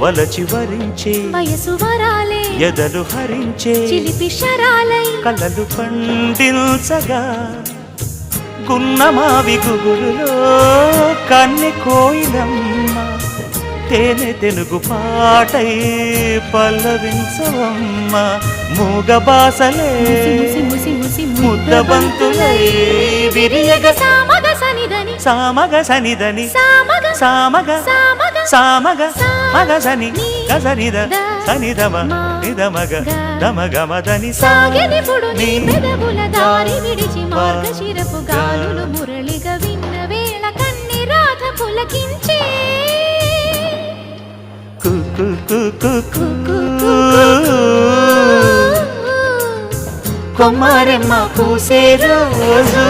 వలచి వరించే వయసు వరాలే ఎదలు హరించే చిలిపి శరాలై కలలు పండించగా గున్నమావి గుగురులో కన్నె కోయిలమ్మ తేనె తెనుగు పాటై పల్లవించవమ్మ మూగ బాసలే ముద్దబంతులై విరియగ సామగ సనిదని సామగ సనిదని సామగ సామగ సామగ సామగ మగ సని గసనిద సనిదమ నిదమగ దమగమదని సాగెనిపుడు నీ పెదవుల దారి విడిచి మార్గశిరపు గాలులు మురళిగా విన్న వేళ కన్ని రాధ పులకించే కొమ్మరెమ్మ పూసే రోజు